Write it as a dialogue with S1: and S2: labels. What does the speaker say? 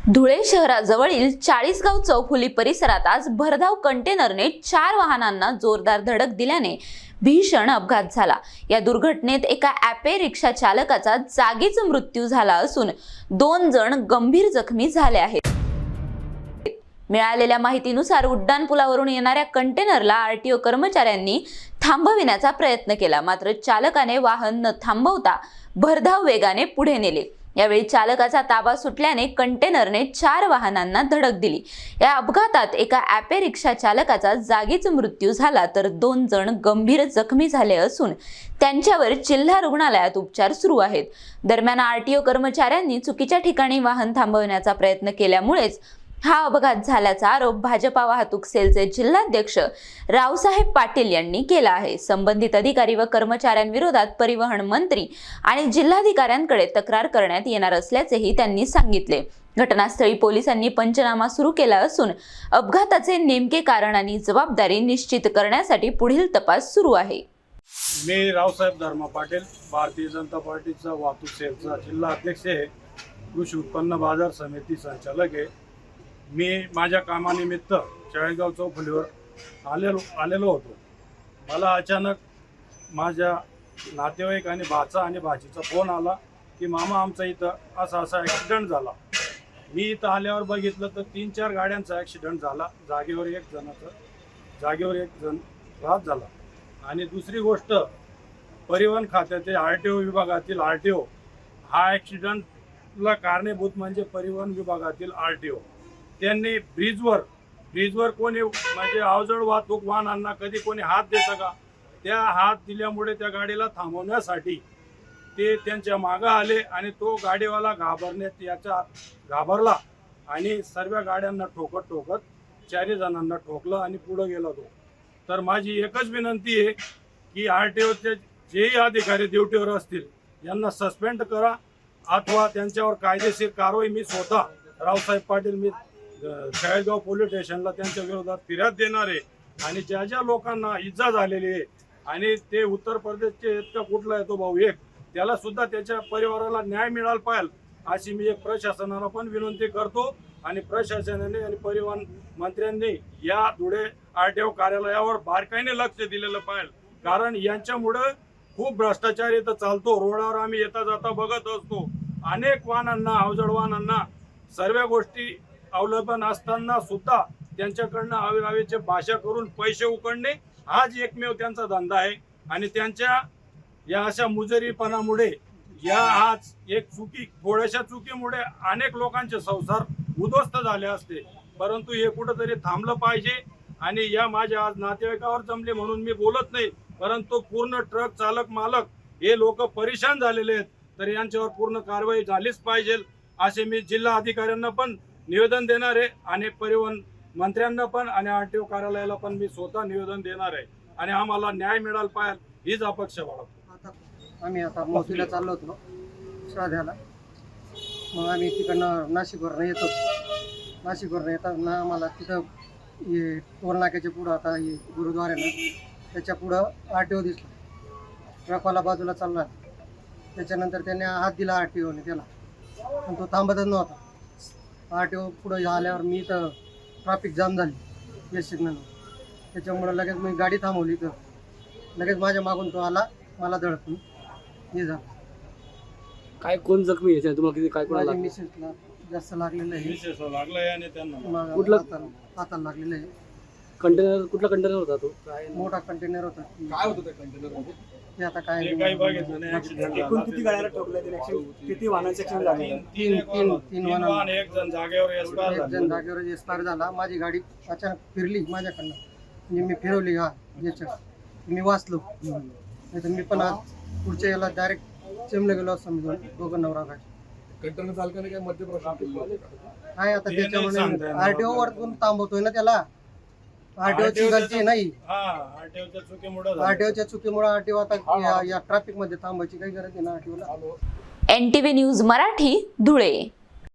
S1: धुळे शहराजवळील चाळीसगाव चौफुली परिसरात आज भरधाव कंटेनरने 4 वाहनांना जोरदार धडक दिल्याने भीषण अपघात झाला। या दुर्घटनेत एका ॲपे रिक्षा चालकाचा जागीच मृत्यू झाला असून 2 जण गंभीर जखमी झाले आहेत। मिळालेल्या माहितीनुसार उड्डाणपुलावरून येणाऱ्या कंटेनरला आरटीओ कर्मचाऱ्यांनी थांबविण्याचा प्रयत्न केला, मात्र चालकाने वाहन न थांबवता भरधाव वेगाने पुढे नेले। यावेळी चालकाचा ताबा सुटल्याने कंटेनरने 4 वाहनांना धडक दिली। या अपघातात एका ॲपे रिक्षा चालकाचा जागीच मृत्यू झाला तर 2 जण गंभीर जखमी झाले असून त्यांच्यावर जिल्हा रुग्णालयात उपचार सुरू आहेत। दरम्यान आरटीओ कर्मचाऱ्यांनी चुकीच्या ठिकाणी वाहन थांबवण्याचा प्रयत्न केल्यामुळेच हा अपघात झाल्याचा आरोप भाजपा वाहतूक सेलचे जिल्हाध्यक्ष रावसाहेब पाटील यांनी केला आहे। संबंधित अधिकारी व कर्मचाऱ्यांविरोधात परिवहन मंत्री आणि जिल्हाधिकाऱ्यांकडे तक्रार करण्यात येणार असल्याचेही त्यांनी सांगितले। घटनास्थळी पोलिसांनी पंचनामा सुरू केला असून अपघाताचे नेमके कारण आणि जबाबदारी निश्चित करण्यासाठी पुढील तपास सुरू आहे।
S2: मी रावसाहेब धर्मा पाटील, भारतीय जनता पार्टीचा वाहतूक सेलचा जिल्हा अध्यक्ष आहे, कृषी उत्पन्न बाजार समिती संचालक आहे। मी माझ्या कामानिमित्त चाळीसगाव चौफुलीवर आलेलो होतो। मला अचानक माझ्या नातेवाईक आणि भाचा आणि भाचीचा फोन आला की मामा आमचा इथं असा ॲक्सिडेंट झाला। मी इथं आल्यावर बघितलं तर 3-4 गाड्यांचा ॲक्सिडेंट झाला। जागेवर एक जण अपघात झाला। आणि दुसरी गोष्ट, परिवहन खात्याचे आरटीओ विभागातील आरटीओ हा ॲक्सिडेंटला कारणीभूत म्हणजे परिवहन विभागातील आरटीओ। त्यांनी ब्रिजवर कोणी म्हणजे अवजड वाहतूक वाहनांना कधी कोणी हात देतं का? त्या हात दिल्यामुळे त्या गाडीला थांबवण्यासाठी ते त्यांच्या मागं आले आणि तो गाडीवाला घाबरला आणि सर्व गाड्यांना ठोकत 4 जणांना ठोकलं आणि पुढे गेला तो। तर माझी एकच विनंती आहे की आरटीओचे जेही अधिकारी ड्युटीवर असतील यांना सस्पेंड करा अथवा त्यांच्यावर कायदेशीर कारवाई मी स्वतः रावसाहेब पाटील मी चाळीसगाव पोलीस स्टेशनला त्यांच्या विरोधात फिर्याद देणार आहे। आणि ज्या लोकांना इजा झालेली आहे आणि ते उत्तर प्रदेशचे इतका कुठला आहे तो भाऊ एक, त्याला सुद्धा त्याच्या परिवाराला न्याय मिळाला पाहिजे अशी मी एक प्रशासनाला पण विनंती करतो। आणि प्रशासनाने आणि परिवहन मंत्र्यांनी या धुळे आरटीओ कार्यालयावर बारकाईने लक्ष दिलेलं पाहिजे, कारण यांच्यामुळे खूप भ्रष्टाचार इथं चालतो। रोडावर आम्ही येता जाता बघत असतो, अनेक वाहनांना अवजड वाहनांना सर्व गोष्टी अवलंबून असताना सुद्धा त्यांच्याकडनं आवेची भाषा करून पैसे उकळणे हाच एकमेव त्यांचा धंदा आहे। आणि त्यांच्या या अशा मुजरीपणामुळे या आज एक थोड्याशा चुकीमुळे अनेक लोकांचे संसार उद्ध्वस्त झाले असते, परंतु हे कुठंतरी थांबलं पाहिजे। आणि या माझ्या आज नातेवाईकावर जमले म्हणून मी बोलत नाही, परंतु पूर्ण ट्रक चालक मालक हे लोक परेशान झालेले आहेत, तर यांच्यावर पूर्ण कारवाई झालीच पाहिजे असे मी जिल्हा अधिकाऱ्यांना पण निवेदन देणार आहे आणि परिवहन मंत्र्यांना पण आणि आरटीओ कार्यालयाला पण मी स्वतः निवेदन देणार आहे। आणि आम्हाला न्याय मिळाला पाहिजे हीच अपेक्षा बाळगतो।
S3: आम्ही आता मोसरीला चाललो होतो श्राद्धाला, मग आम्ही तिकडनं नाशिकवरनं येतो। नाशिकवरनं येताना आम्हाला तिथं हे टोल नाक्याच्या पुढं आता हे गुरुद्वार आहे ना, त्याच्या पुढं आरटीओ दिसला, ट्रकवाला बाजूला चालला। त्याच्यानंतर त्याने हात दिला आरटीओने त्याला, पण तो थांबतच नव्हता। आरटीओ पुढे आल्यावर मी तर ट्रॅफिक जाम झाली या सिग्नलवर, त्याच्यामुळे लगेच मी गाडी थांबवली, तर लगेच माझ्या मागून तो आला, मला धडकून हे झालं।
S4: काय कोण जखमी आहे तुम्हाला? किती काय कोणाला?
S3: माझ्या मिसेसला जास्त लागलेलं आहे,
S2: लागलंय आणि त्यांना
S4: कुठलं?
S3: हाताला लागलेलं आहे।
S4: कंटेनर कुठला कंटेनर होता तो?
S3: मोठा कंटेनर होता।
S5: काय होतं त्या कंटेनर मध्ये?
S3: ते आता काय
S2: काही बघितलं नाही।
S5: एकूण किती गाड्या ठोकल्या त्याने? किती वाहनांचे ऍक्सिडेंट झाले?
S3: तीन वाहन,
S2: एक जण जागेवर
S3: एक जण जागेवर एक्सपायर झाला। माझी गाडी अचानक फिरली माझ्याकडनं, म्हणजे मी फिरवली याच्यात, मी वाचलो, नाही तर मी पण पुढच्या याला डायरेक्ट चिमले गेलो असतो मी दोघं नवरा बायको।
S5: कंटेनर चालकाने काय मद्यप्राशन केलं?
S3: काय आता त्याच्यामुळे आरटीओ वर पण थांबवतोय ना त्याला, आरटीओची गलती नाही, आरटीओच्या चुकीमुळे आरटीओ आता या ट्रॅफिक मध्ये थांबायची काही गरज नाही ना आरटीओला।
S1: NTV news Marathi, Dhule.